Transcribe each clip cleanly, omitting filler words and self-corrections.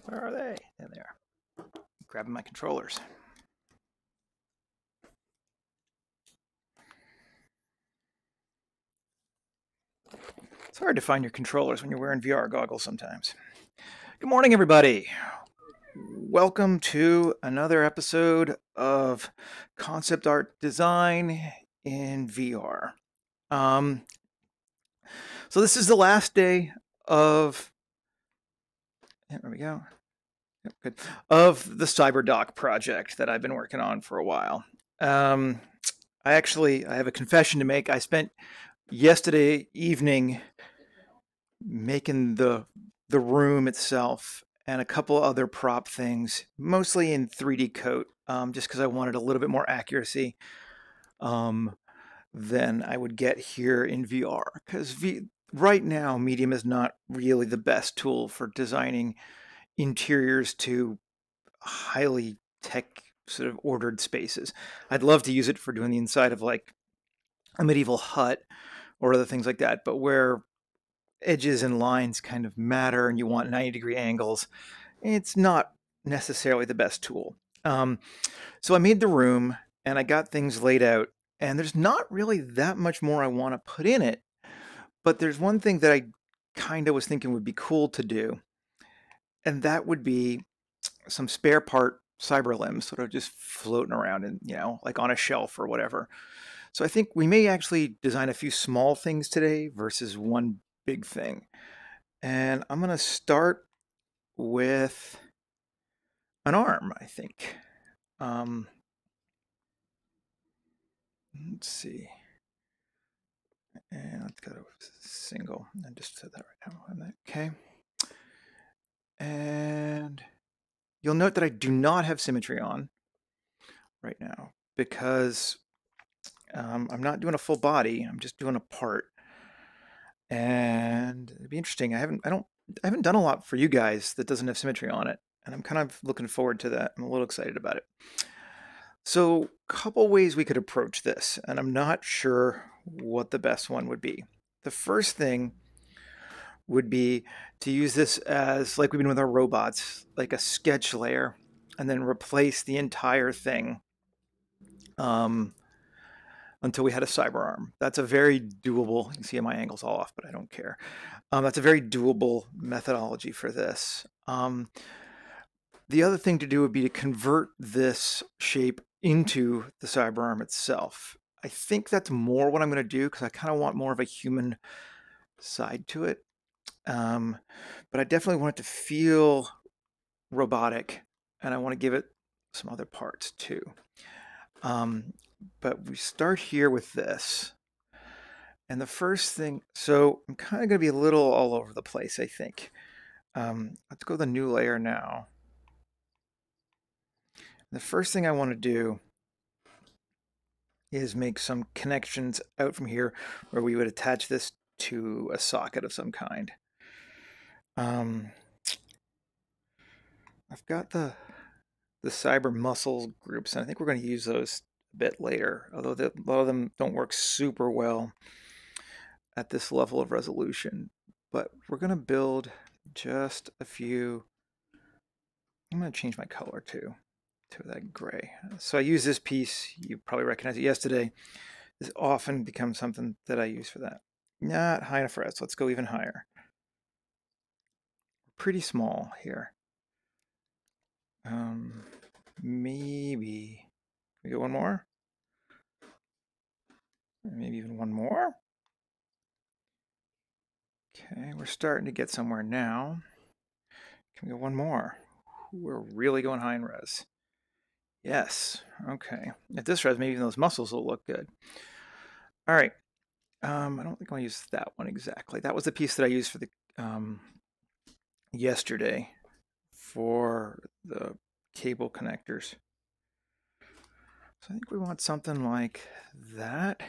Where are they? There they are. Grabbing my controllers. It's hard to find your controllers when you're wearing VR goggles sometimes. Good morning, everybody. Welcome to another episode of Concept Art Design in VR. So this is the last day of, there we go, yep, good, of the Cyberdoc project that I've been working on for a while. I have a confession to make. I spent yesterday evening making the room itself and a couple other prop things, mostly in 3D coat, just because I wanted a little bit more accuracy than I would get here in VR. Because right now, Medium is not really the best tool for designing interiors to highly tech sort of ordered spaces. I'd love to use it for doing the inside of like a medieval hut or other things like that, but where edges and lines kind of matter and you want 90-degree angles, it's not necessarily the best tool. So I made the room and I got things laid out, and there's not really that much more I want to put in it, but there's one thing that I kind of was thinking would be cool to do, and that would be some spare part cyber limbs sort of just floating around and, like on a shelf or whatever. So I think we may actually design a few small things today versus one big thing. And I'm going to start with an arm, I think. Let's see. And let's go to single. I just said that right now. Okay. And you'll note that I do not have symmetry on right now because I'm not doing a full body. I'm just doing a part. And it'd be interesting. I haven't done a lot for you guys that doesn't have symmetry on it, and I'm kind of looking forward to that. I'm a little excited about it. So, a couple ways we could approach this, and I'm not sure what the best one would be. The first thing would be to use this as, like we've been with our robots, like a sketch layer, and then replace the entire thing until we had a cyber arm. That's a very doable, you can see my angle's all off, but I don't care. That's a very doable methodology for this. The other thing to do would be to convert this shape into the cyber arm itself. I think that's more what I'm going to do because I kind of want more of a human side to it. But I definitely want it to feel robotic, and I want to give it some other parts too. But we start here with this. And the first thing, so I'm kind of going to be a little all over the place, I think. Let's go to the new layer now. The first thing I want to do is make some connections out from here where we would attach this to a socket of some kind. I've got the cyber muscles groups, and I think we're going to use those a bit later, although a lot of them don't work super well at this level of resolution. But we're going to build just a few. I'm going to change my color too to that gray. So I use this piece. You probably recognized it yesterday. This often becomes something that I use for that. Not high enough for us. Let's go even higher. Pretty small here. Maybe we get one more. Maybe even one more. Okay, we're starting to get somewhere now. Can we get one more? We're really going high in res. Yes. Okay. At this res, maybe even those muscles will look good. All right. I don't think I'll use that one exactly. That was the piece that I used for the yesterday for the cable connectors. So I think we want something like that.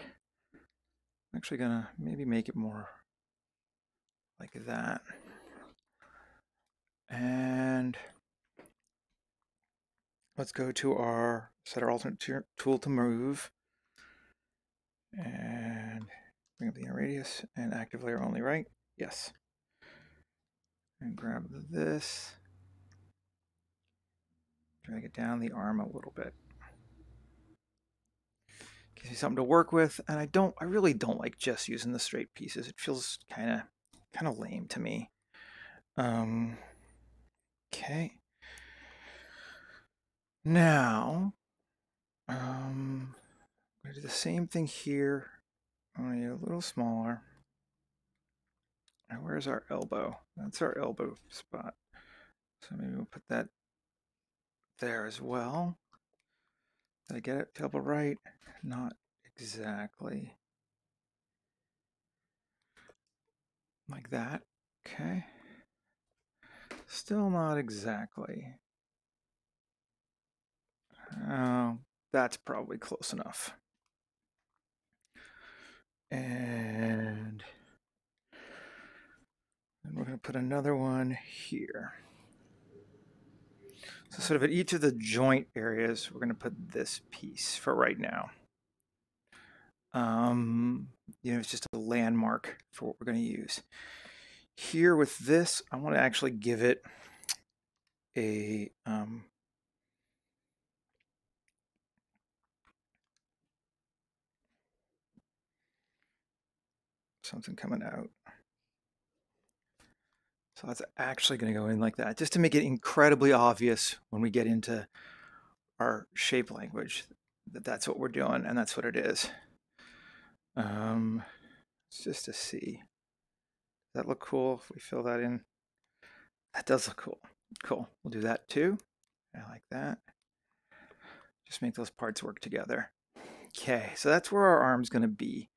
I'm actually gonna maybe make it more like that. And let's go to our set our alternate tool to move. And bring up the inner radius and active layer only, right? Yes. And grab this. drag it down the arm a little bit. Gives me something to work with, and I really don't like just using the straight pieces. It feels kind of lame to me. Okay. Now, I'm gonna do the same thing here, only a little smaller. And where's our elbow? That's our elbow spot. So maybe we'll put that there as well. Did I get it? Elbow right? Not exactly. Like that. Okay. Still not exactly. Oh, that's probably close enough. And then we're going to put another one here. So sort of at each of the joint areas, we're going to put this piece for right now. It's just a landmark for what we're going to use. Here with this, I want to actually give it a something coming out. So that's actually going to go in like that, just to make it incredibly obvious when we get into our shape language that that's what we're doing and that's what it is. It's just to see. Does that look cool if we fill that in? That does look cool. Cool. We'll do that too. I like that. Just make those parts work together. Okay, so that's where our arm's going to be.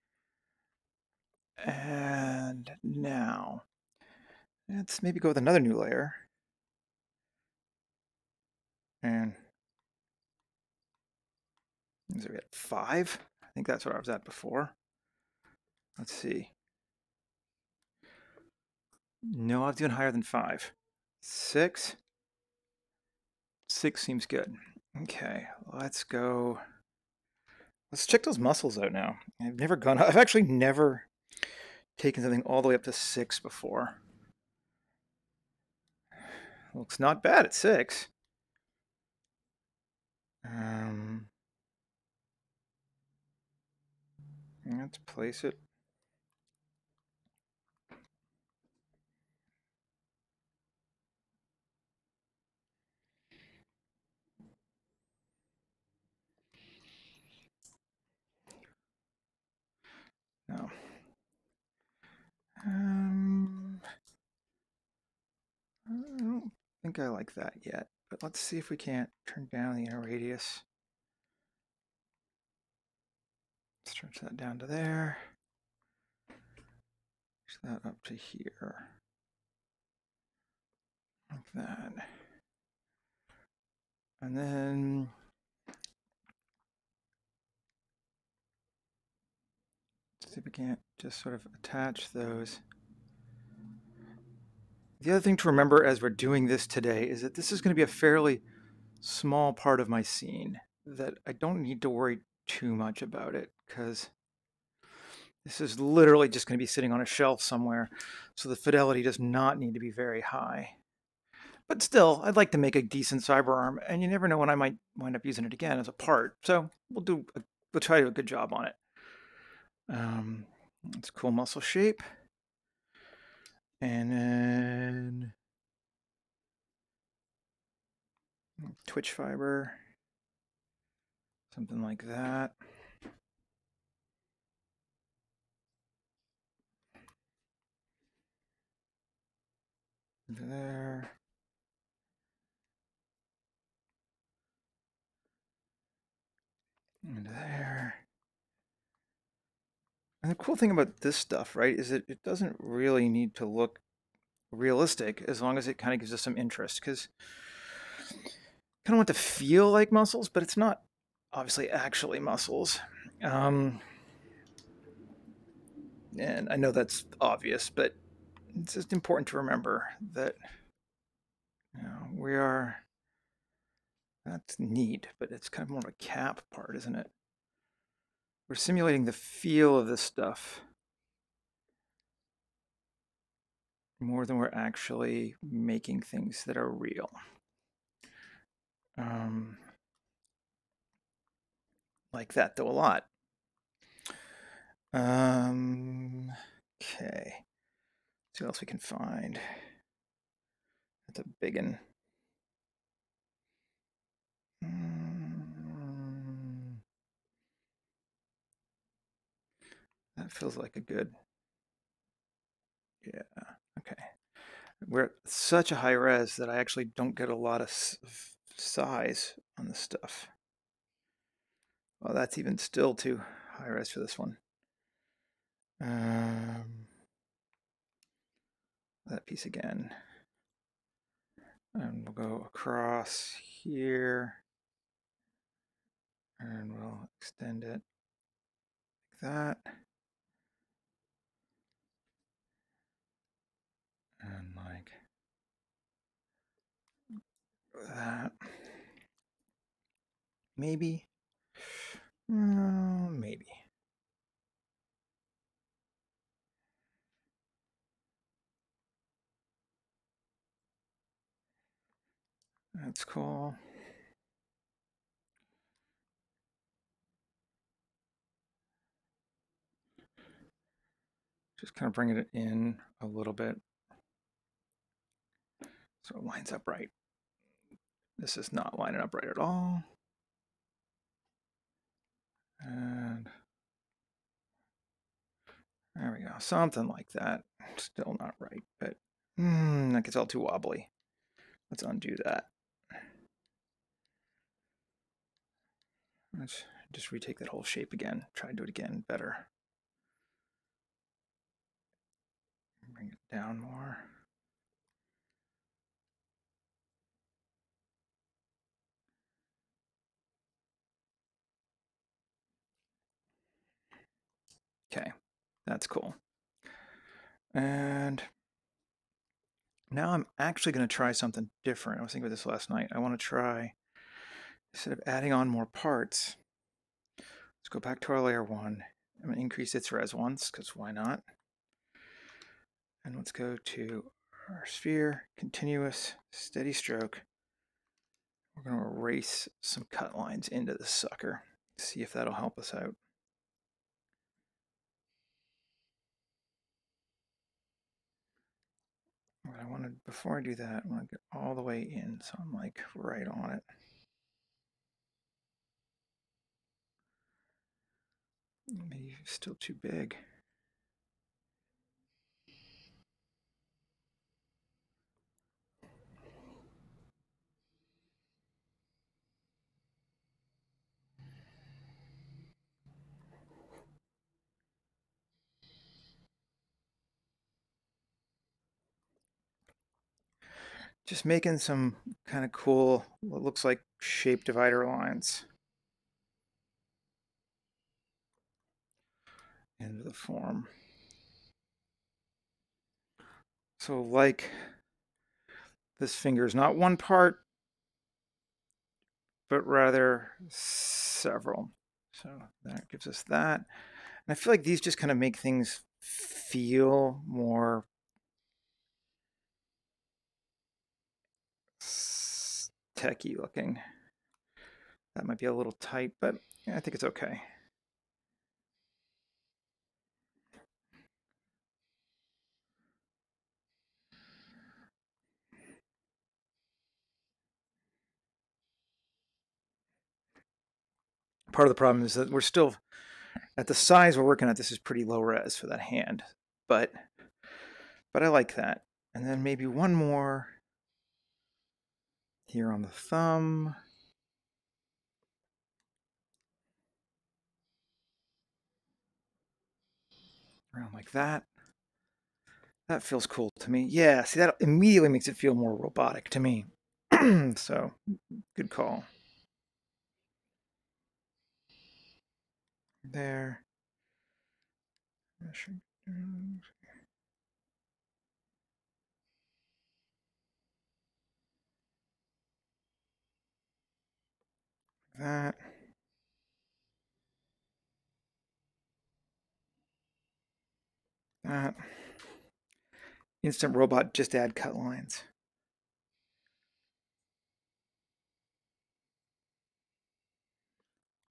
And now, let's maybe go with another new layer. And is we at 5? I think that's where I was at before. Let's see. No, I was doing higher than 5. 6? 6 seems good. Okay, let's go. Let's check those muscles out now. I've actually never taken something all the way up to 6 before. Looks not bad at 6. Let's place it. No. I don't think I like that yet, but let's see if we can't turn down the inner radius. Stretch that down to there. Push that up to here. Like that. And then see if we can't just sort of attach those. The other thing to remember as we're doing this today is that this is going to be a fairly small part of my scene, that I don't need to worry too much about it, because this is literally just going to be sitting on a shelf somewhere, so the fidelity does not need to be very high. But still, I'd like to make a decent cyber arm, and you never know when I might wind up using it again as a part, so we'll try to do a good job on it. It's a cool muscle shape. And then twitch fiber, something like that. Into there. Into there. And the cool thing about this stuff, right, is that it doesn't really need to look realistic as long as it kind of gives us some interest, because kind of want to feel like muscles, but it's not obviously actually muscles. And I know that's obvious, but it's just important to remember that we are, that's neat, but it's kind of more of a cap part, isn't it? We're simulating the feel of this stuff more than we're actually making things that are real. Like that though a lot. Okay. See what else we can find. That's a big one. That feels like a good. Yeah. Okay. We're at such a high res that I actually don't get a lot of size on this stuff. Well, that's even still too high res for this one. That piece again. And we'll go across here. And we'll extend it like that. And like that. Maybe. Maybe. That's cool. Just kind of bringing it in a little bit so it lines up right. This is not lining up right at all. And there we go. Something like that. Still not right, but that gets all too wobbly. Let's undo that. Let's just retake that whole shape again. Try and do it again better. Bring it down more. Okay, that's cool. And now I'm actually going to try something different. I was thinking about this last night. I want to try, instead of adding on more parts, let's go back to our layer one. I'm going to increase its res once, because why not? And let's go to our sphere, continuous, steady stroke. We're going to erase some cut lines into this sucker. See if that'll help us out. What I wanted, before I do that, I want to get all the way in, so I'm like right on it. Maybe still too big. Just making some kind of cool, what looks like shape divider lines into the form. So like this finger is not one part, but rather several. So that gives us that. And I feel like these just kind of make things feel more techy looking. That might be a little tight, but I think it's okay. Part of the problem is that we're still, at the size we're working at, this is pretty low res for that hand, but I like that. And then maybe one more here on the thumb. Around like that. That feels cool to me. Yeah, see, that immediately makes it feel more robotic to me. So, good call. There. That. That. Instant robot, just add cut lines.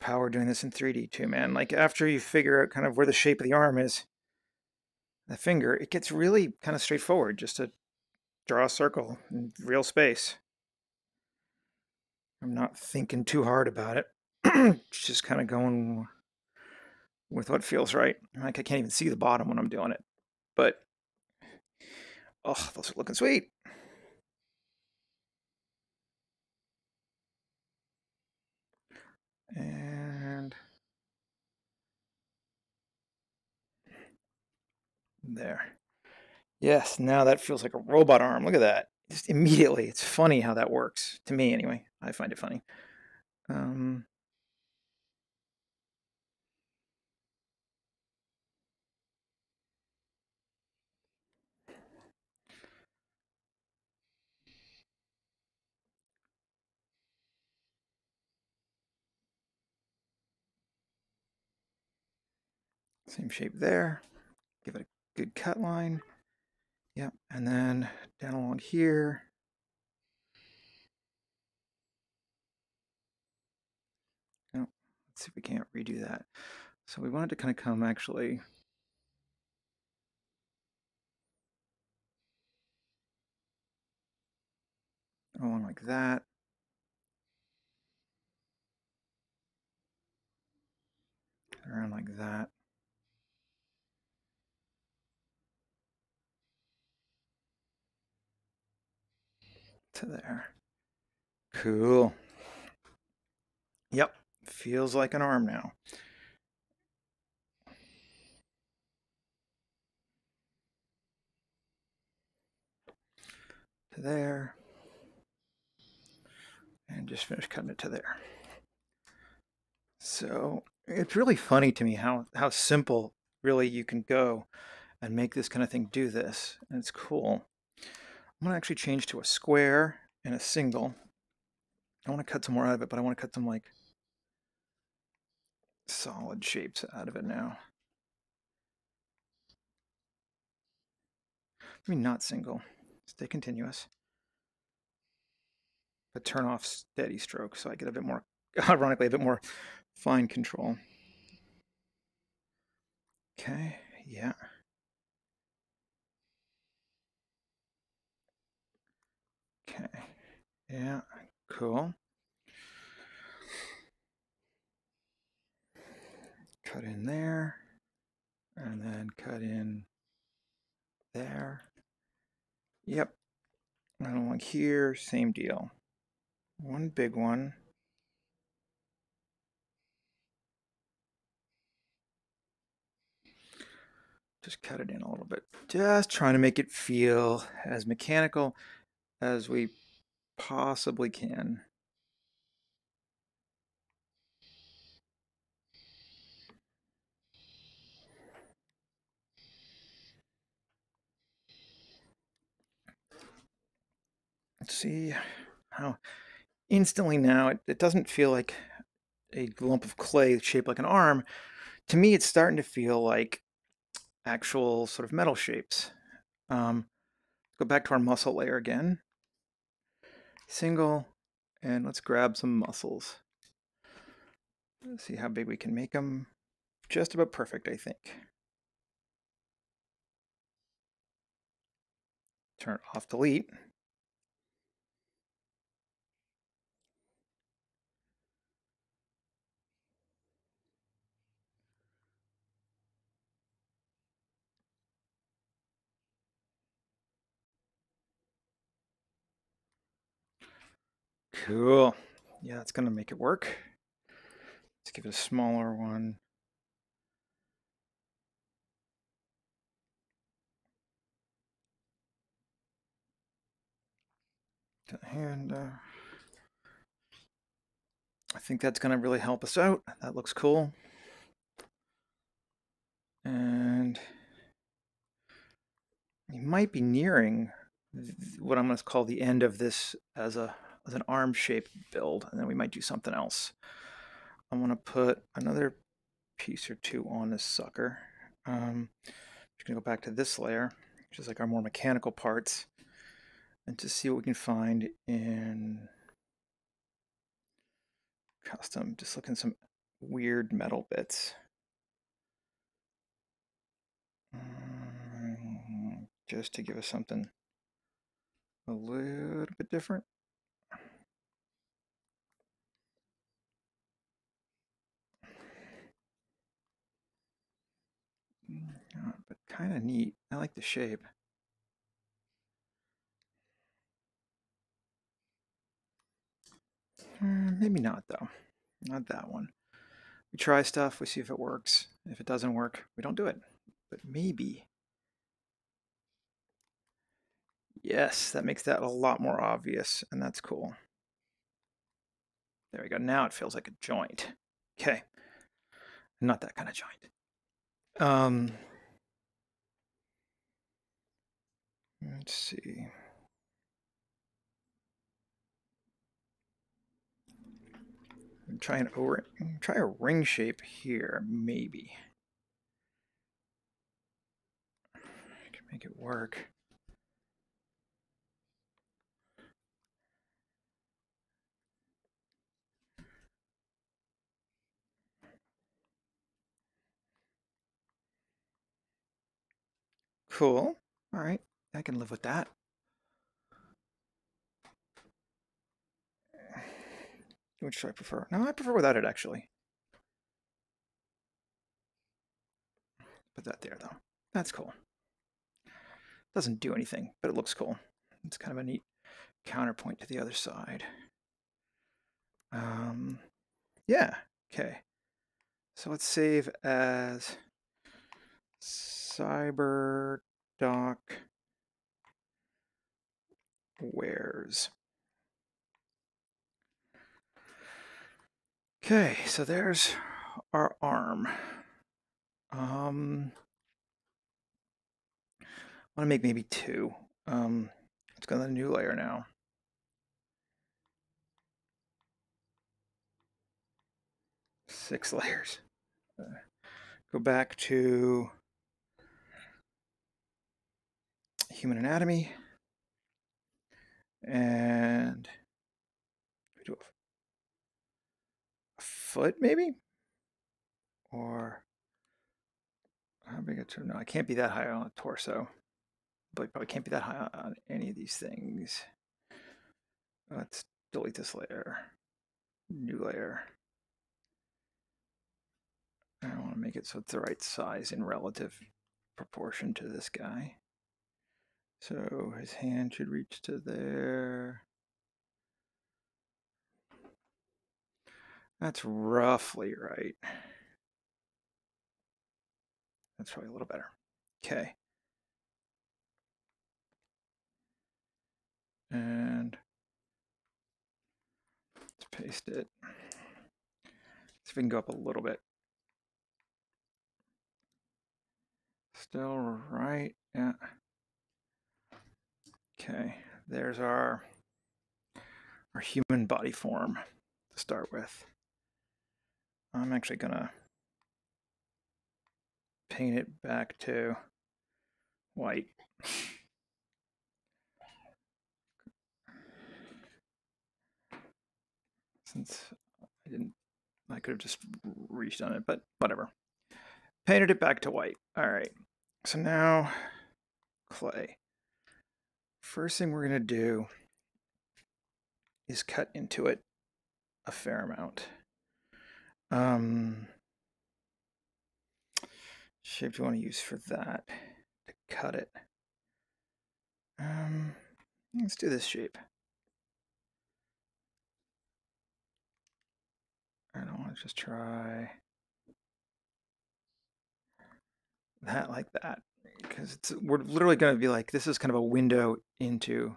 power doing this in 3D too, man. Like after you figure out kind of where the shape of the arm is, the finger, it gets really kind of straightforward just to draw a circle in real space. I'm not thinking too hard about it. Just kind of going with what feels right. Like I can't even see the bottom when I'm doing it. But, oh, those are looking sweet. And there. Yes, now that feels like a robot arm. Look at that. Just immediately. It's funny how that works. To me, anyway. I find it funny. Same shape there. Give it a good cut line. Yep. And then down along here. No, let's see if we can't redo that. So we wanted to kind of come actually along like that. Around like that. To there. Cool. Yep. Feels like an arm now. To there. And just finish cutting it to there. So it's really funny to me how simple really you can go and make this kind of thing do this. And it's cool. I'm going to actually change to a square and a single. I want to cut some more out of it, but I want to cut some like solid shapes out of it now. I mean, not single. Stay continuous. But turn off steady stroke so I get a bit more, ironically, a bit more fine control. Okay, yeah. Okay, yeah, cool. Cut in there, and then cut in there. Yep, and along here, same deal. One big one. Just cut it in a little bit. Just trying to make it feel as mechanical as we possibly can. Let's see how instantly now it doesn't feel like a lump of clay shaped like an arm. To me, it's starting to feel like actual sort of metal shapes. Go back to our muscle layer again. Single, and let's grab some muscles. Let's see how big we can make them. Just about perfect, I think. Turn off delete. Cool. Yeah, that's gonna make it work. Let's give it a smaller one. And I think that's gonna really help us out. That looks cool. And we might be nearing what I'm going to call the end of this as an arm shaped build, and then we might do something else. I want to put another piece or two on this sucker. Just gonna go back to this layer, which is like our more mechanical parts, and to see what we can find in custom. Just looking some weird metal bits. Just to give us something a little bit different. But kind of neat. I like the shape. Maybe not, though. Not that one. We try stuff, we see if it works. If it doesn't work, we don't do it. But maybe. Yes, that makes that a lot more obvious, and that's cool. There we go. Now it feels like a joint. Okay. Not that kind of joint. Let's see. Try a ring shape here, maybe. I can make it work. Cool. All right. I can live with that. Which do I prefer? No, I prefer without it, actually. Put that there, though. That's cool. Doesn't do anything, but it looks cool. It's kind of a neat counterpoint to the other side. Yeah. Okay. So let's save as Cyberdoc Wares. Okay, so there's our arm. I want to make maybe two. Let's go to the new layer now. Six layers. Go back to human anatomy. And we do a foot, maybe? Or how big a torso? No, I can't be that high on a torso. But probably can't be that high on any of these things. Let's delete this layer. New layer. I want to make it so it's the right size in relative proportion to this guy. So his hand should reach to there. That's roughly right. That's probably a little better. Okay. And let's paste it. See if we can go up a little bit. Still right. Yeah. Okay. There's our human body form to start with. I'm actually gonna paint it back to white. Since I could have just reached on it, but whatever. Painted it back to white. All right. So now clay. First thing we're gonna do is cut into it a fair amount. Shape do you want to use for that to cut it? Let's do this shape. I don't want to just try that like that because we're literally going to be like, this is kind of a window into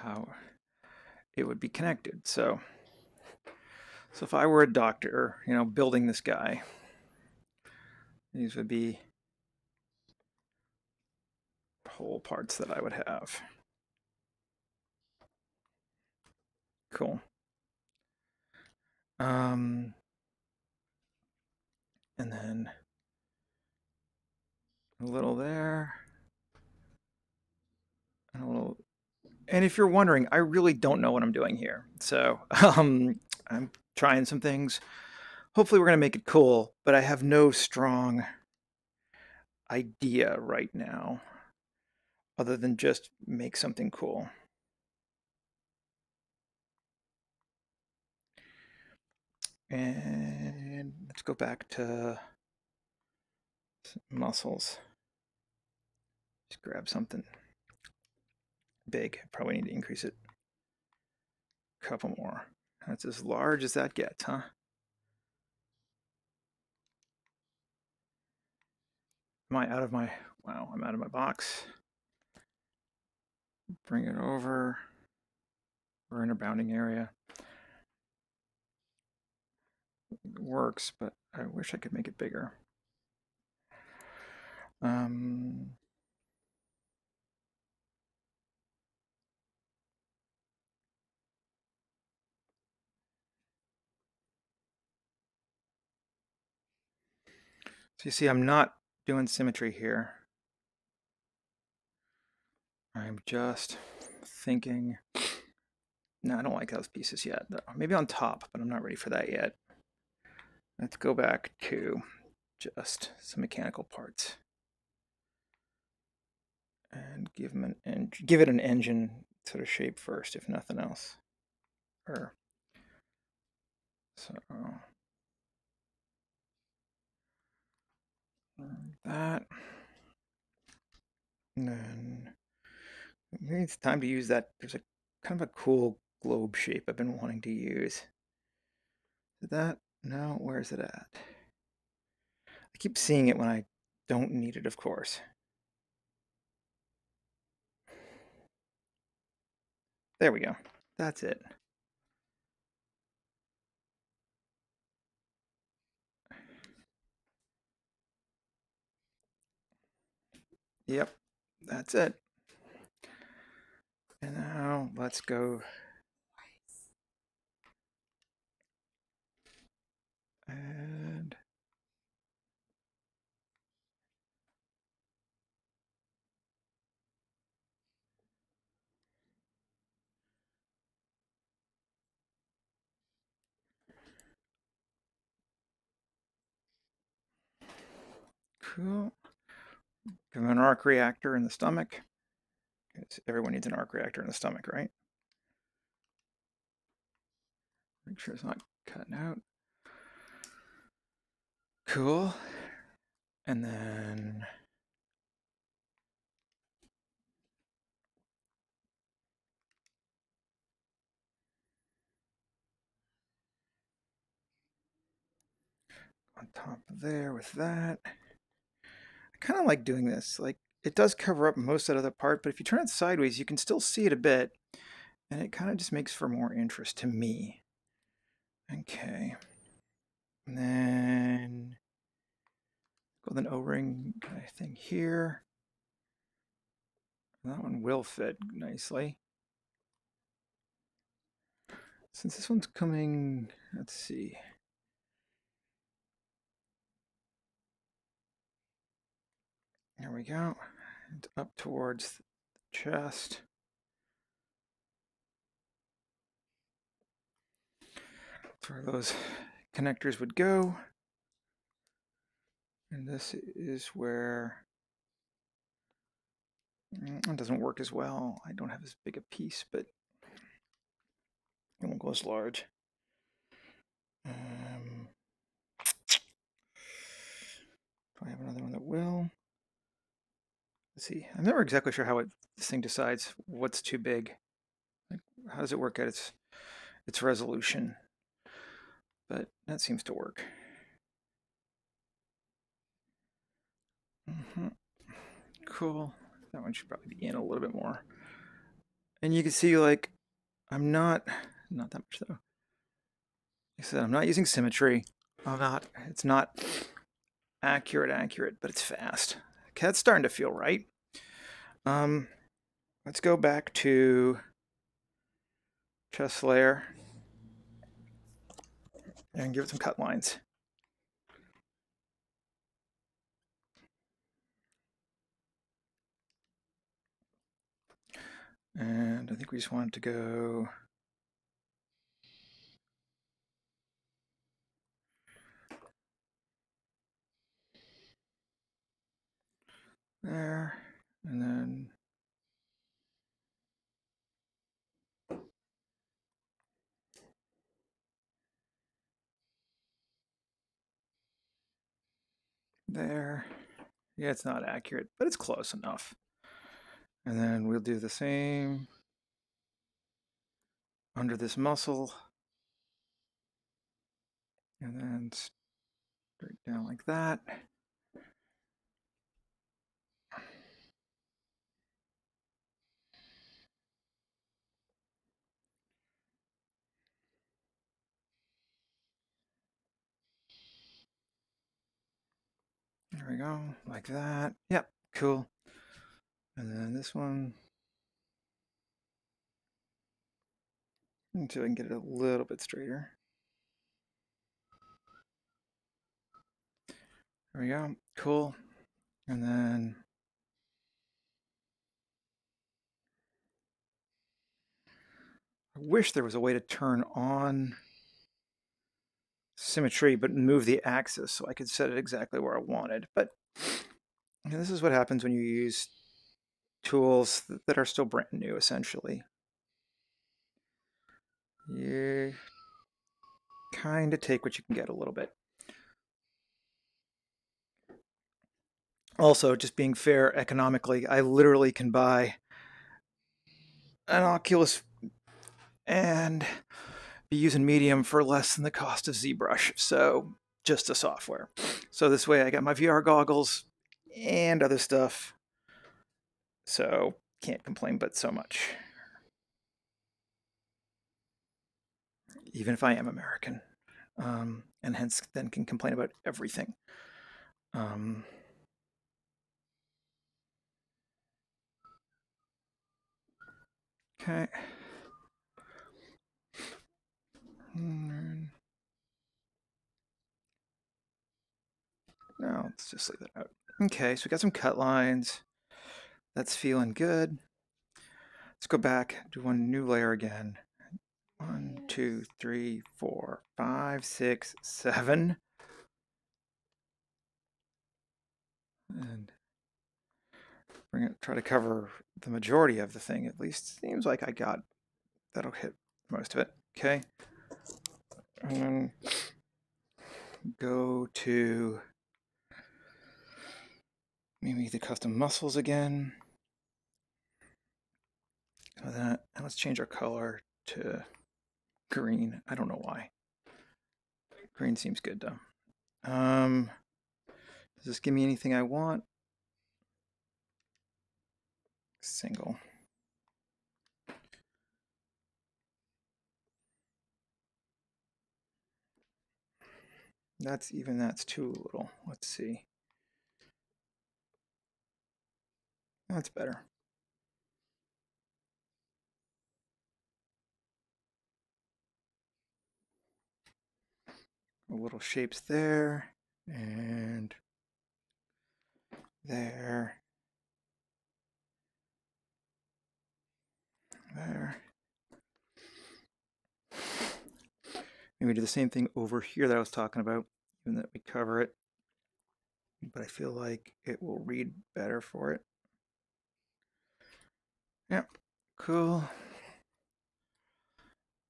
how it would be connected. So if I were a doctor, building this guy, these would be whole parts that I would have. Cool. And then a little there, and a little And if you're wondering, I really don't know what I'm doing here. So I'm trying some things. Hopefully we're going to make it cool, but I have no strong idea right now other than just make something cool. And let's go back to muscles. Just grab something big. Probably need to increase it a couple more. That's as large as that gets, huh? Am I out of my... Wow, I'm out of my box. Bring it over. We're in a bounding area. It works, but I wish I could make it bigger. So you see, I'm not doing symmetry here. I'm just thinking, no, I don't like those pieces yet. Maybe on top, but I'm not ready for that yet. Let's go back to just some mechanical parts and give it an engine sort of shape first, if nothing else. So that, and then maybe it's time to use that. There's a kind of a cool globe shape I've been wanting to use. Is that? No, where's it at? I keep seeing it when I don't need it, of course. There we go. That's it. Yep, that's it. And now let's go and cool. Give him an arc reactor in the stomach. Everyone needs an arc reactor in the stomach, right? Make sure it's not cutting out. Cool. And then on top of there with that. I kind of like doing this. Like, it does cover up most of the other part, but if you turn it sideways, you can still see it a bit. And it kind of just makes for more interest to me. Okay. And then golden O-ring kind of thing here. That one will fit nicely. Since this one's coming, let's see. There we go. It's up towards the chest. That's where those connectors would go. And this is where it doesn't work as well. I don't have as big a piece, but it won't go as large. Do I have another one that will? Let's see. I'm never exactly sure how this thing decides what's too big. Like, how does it work at its resolution? But that seems to work. Cool. That one should probably be in a little bit more. And you can see, like, I'm not that much though. Like I said, I'm not using symmetry. It's not accurate, but it's fast. Okay, that's starting to feel right. Let's go back to chest layer and give it some cut lines. And I think we just wanted to go there, and then there. Yeah, it's not accurate, but it's close enough. And then we'll do the same under this muscle, and then straight down like that. There we go, like that. Yep, cool. And then this one, until I can get it a little bit straighter. There we go, cool. And then I wish there was a way to turn on symmetry but move the axis so I could set it exactly where I wanted. But this is what happens when you use tools that are still brand new, essentially. You kind of take what you can get a little bit. Also, just being fair economically, I literally can buy an Oculus and be using Medium for less than the cost of ZBrush. So just the software. So this way I got my VR goggles and other stuff. So can't complain but so much. Even if I am American. And hence then can complain about everything. Okay. No, let's just leave that out. Okay, so we got some cut lines. That's feeling good. Let's go back, do one new layer again. 1, 2, 3, 4, 5, 6, 7. And bring it, try to cover the majority of the thing at least. Seems like I got, that'll hit most of it. Okay. And then go to maybe the custom muscles again. And let's change our color to green. I don't know why. Green seems good though. Does this give me anything I want? Single. That's too little. Let's see. That's better. Little shapes there and there. There. Maybe do the same thing over here that I was talking about, even that we cover it. But I feel like it will read better for it. Yep, cool.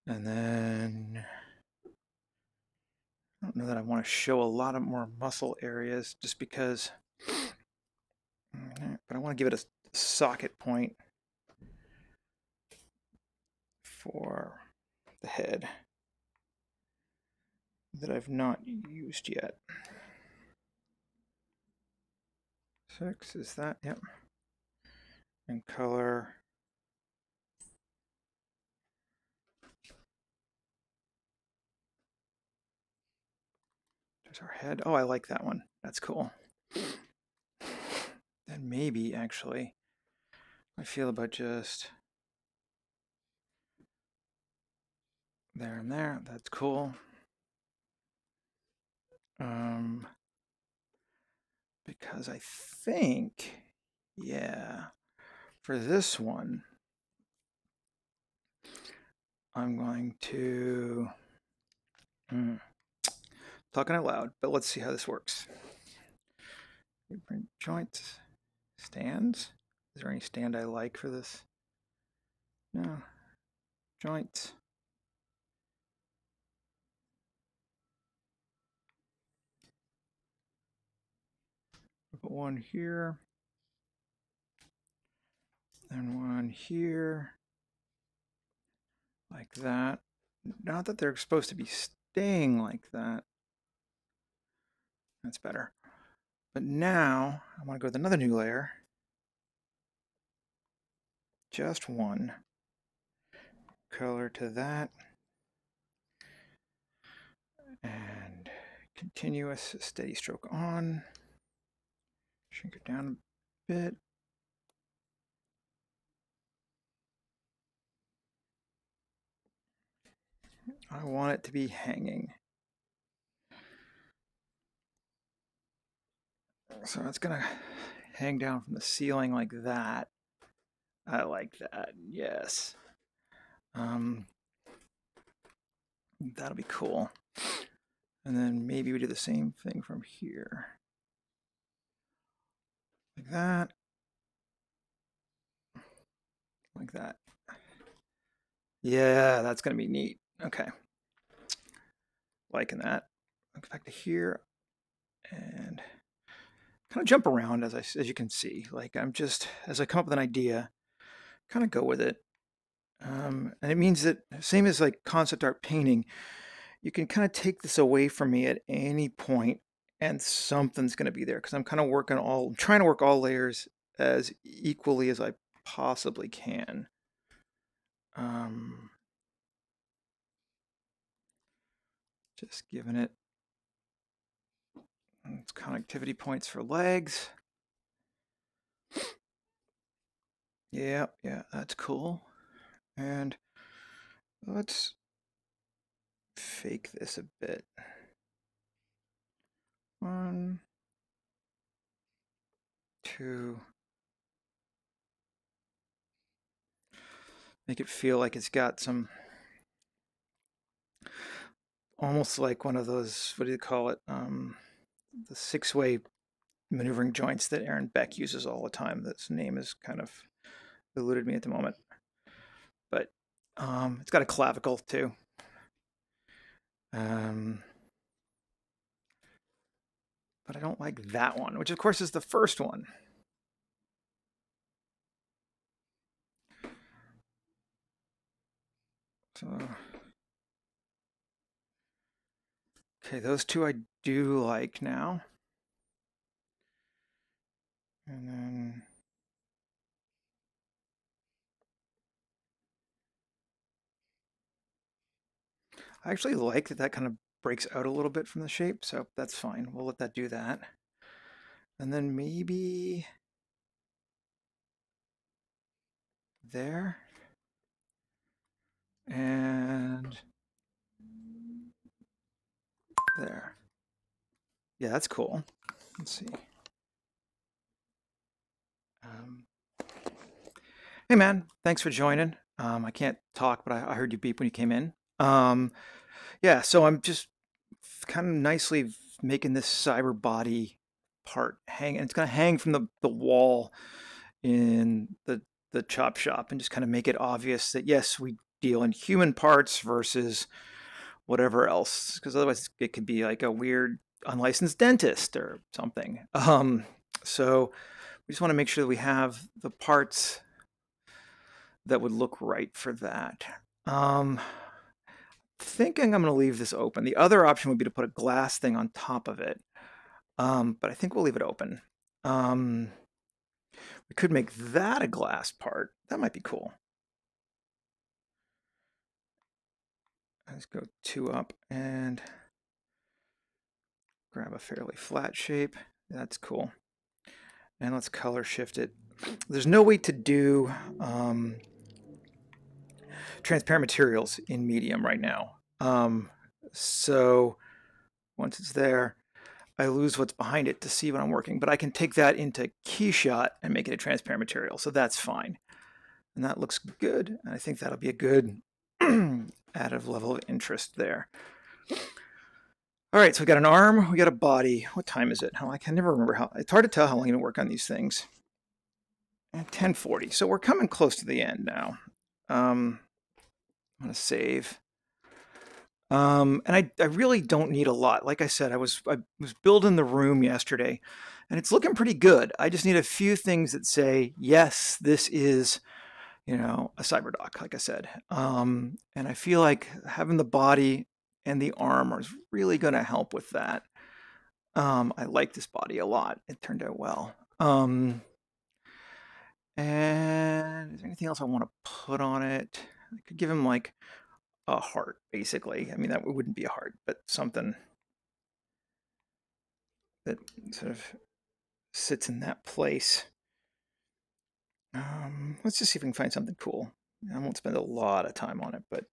And then I don't know that I want to show a lot of more muscle areas just because, but I want to give it a socket point for the head that I've not used yet. 6 is that? Yep. And color. There's our head. Oh, I like that one. That's cool. Then maybe actually, I feel about just there and there. That's cool. Because I think, yeah, for this one, I'm going to, talking out loud, but let's see how this works. Print joints, stands. Is there any stand I like for this? No. Joints. Put one here. And one here. Like that. Not that they're supposed to be staying like that. That's better. But now I want to go with another new layer. Just one. Color to that. And continuous steady stroke on. Shrink it down a bit. I want it to be hanging. So it's going to hang down from the ceiling like that. I like that, yes. That'll be cool. And then maybe we do the same thing from here. Like that. Like that. Yeah, that's going to be neat. Okay. Liking that. Go back to here and kind of jump around as you can see. Like I'm just, as I come up with an idea, kind of go with it. And it means that, same as like concept art painting, you can kind of take this away from me at any point and something's going to be there because I'm kind of trying to work all layers as equally as I possibly can. Just giving it its connectivity points for legs. Yeah, that's cool. And let's fake this a bit. 1, 2. Make it feel like it's got some, almost like one of those, what do you call it? The 6-way maneuvering joints that Aaron Beck uses all the time. This name is kind of eluded me at the moment. But it's got a clavicle too. But I don't like that one, which of course is the first one. So, okay, those two I do like now. And then I actually like that that kind of breaks out a little bit from the shape, so that's fine. We'll let that do that. And then maybe there. And there. Yeah, that's cool. Let's see. Hey man, thanks for joining. I can't talk, but I heard you beep when you came in. Yeah, so I'm just kind of nicely making this cyber body part hang, and it's going to hang from the wall in the chop shop, and just kind of make it obvious that yes, we deal in human parts versus whatever else, because otherwise it could be like a weird unlicensed dentist or something. So we just want to make sure that we have the parts that would look right for that. Thinking I'm going to leave this open. The other option would be to put a glass thing on top of it, but I think we'll leave it open. We could make that a glass part. That might be cool. Let's go 2 up and grab a fairly flat shape. That's cool. And let's color shift it. There's no way to do transparent materials in medium right now. So once it's there, I lose what's behind it to see what I'm working, but I can take that into Keyshot and make it a transparent material, so that's fine. And that looks good. I think that'll be a good added level of interest there. All right, so we got an arm, we got a body. What time is it? I can never remember how. It's hard to tell how long you work on these things. And 10:40, so we're coming close to the end now. I'm gonna save. And I really don't need a lot. Like I said, I was building the room yesterday, and it's looking pretty good. I just need a few things that say, yes, this is, a cyberdock, like I said. And I feel like having the body and the arm is really going to help with that. I like this body a lot. It turned out well. And is there anything else I want to put on it? I could give him like a heart, basically. I mean, that wouldn't be a heart, but something that sort of sits in that place. Let's just see if we can find something cool. I won't spend a lot of time on it, but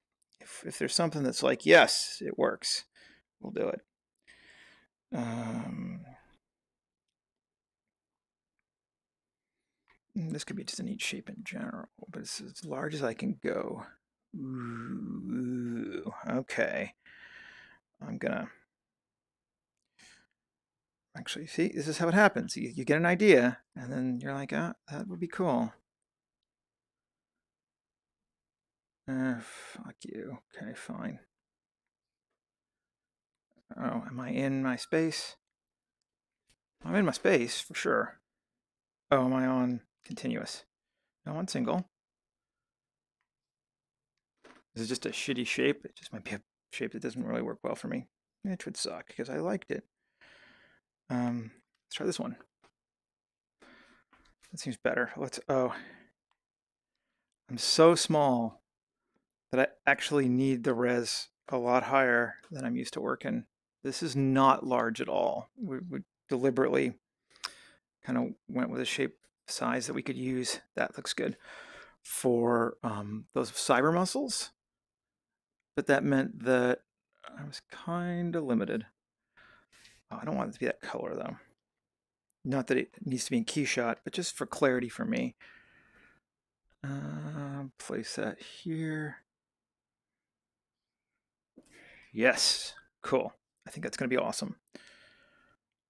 if there's something that's like, yes, it works, we'll do it. This could be just a neat shape in general, but it's as large as I can go. Ooh, okay. I'm gonna actually see. This is how it happens. You get an idea, and then you're like, ah, that would be cool. Fuck you. Okay, fine. Oh, am I in my space? I'm in my space for sure. Oh, am I on continuous? No, on single. This is just a shitty shape. It just might be a shape that doesn't really work well for me. It would suck because I liked it. Let's try this one. That seems better. Oh, I'm so small that I actually need the res a lot higher than I'm used to working. This is not large at all. We deliberately kind of went with a shape size that we could use. That looks good for those cyber muscles, but that meant that I was kind of limited. Oh, I don't want it to be that color though. Not that it needs to be in Keyshot, but just for clarity for me. Place that here. Yes, cool. I think that's going to be awesome.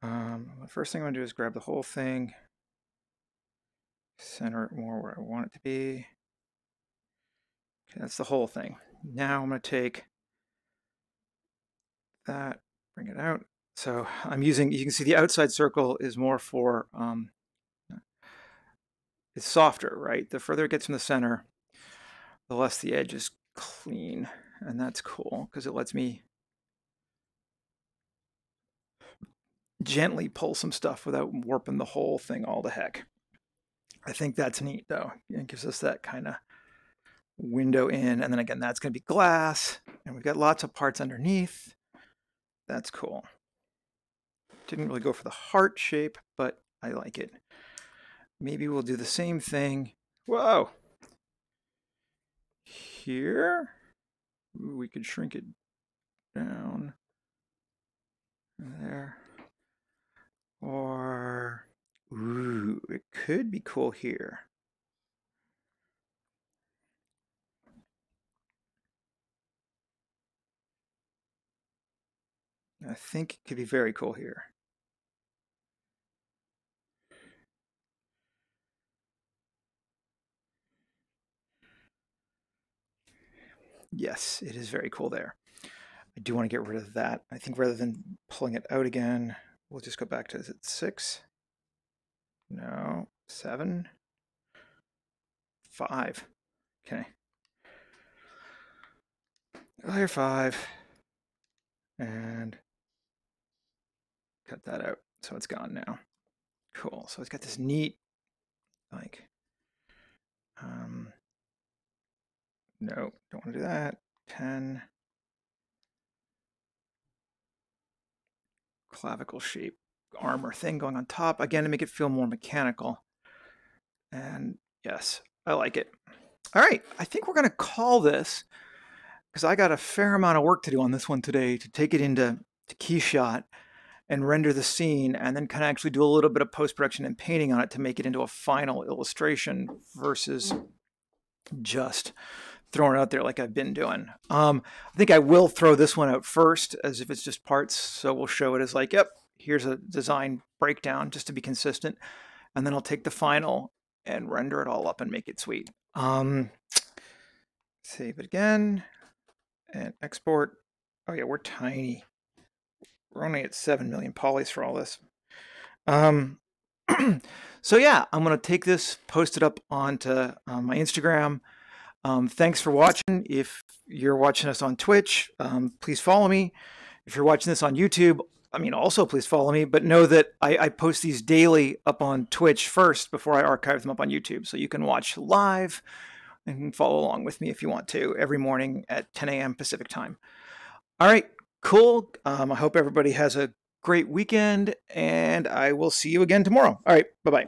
The first thing I'm going to do is grab the whole thing, center it more where I want it to be. Okay, that's the whole thing. Now I'm going to take that, bring it out. So I'm using, you can see the outside circle is more for, it's softer, right? The further it gets from the center, the less the edge is clean. And that's cool because it lets me gently pull some stuff without warping the whole thing all to heck. I think that's neat though. It gives us that kind of window in, and then again, that's going to be glass, and we've got lots of parts underneath. That's cool. Didn't really go for the heart shape, but I like it. Maybe we'll do the same thing. Whoa! Here? Ooh, we could shrink it down. There. Or, ooh, it could be cool here. I think it could be very cool here. Yes, it is very cool there. I do want to get rid of that. I think rather than pulling it out again, we'll just go back to, is it 6? No, 7? 5. Okay. Layer 5. And cut that out. So it's gone now. Cool. So it's got this neat, like, no, don't want to do that. 10. Clavicle shape armor thing going on top. Again, to make it feel more mechanical. And yes, I like it. All right, I think we're going to call this, because I got a fair amount of work to do on this one today to take it into Keyshot and render the scene, and then kind of actually do a little bit of post-production and painting on it to make it into a final illustration versus just throwing it out there like I've been doing. I think I will throw this one out first as if it's just parts. So we'll show it as like, yep, here's a design breakdown just to be consistent. And then I'll take the final and render it all up and make it sweet. Save it again and export. Oh yeah, we're tiny. We're only at 7 million polys for all this. So yeah, I'm going to take this, post it up onto my Instagram. Thanks for watching. If you're watching us on Twitch, please follow me. If you're watching this on YouTube, also please follow me, but know that I post these daily up on Twitch first before I archive them up on YouTube. So you can watch live and follow along with me if you want to every morning at 10 a.m. Pacific time. All right, cool. I hope everybody has a great weekend, and I will see you again tomorrow. All right, bye-bye.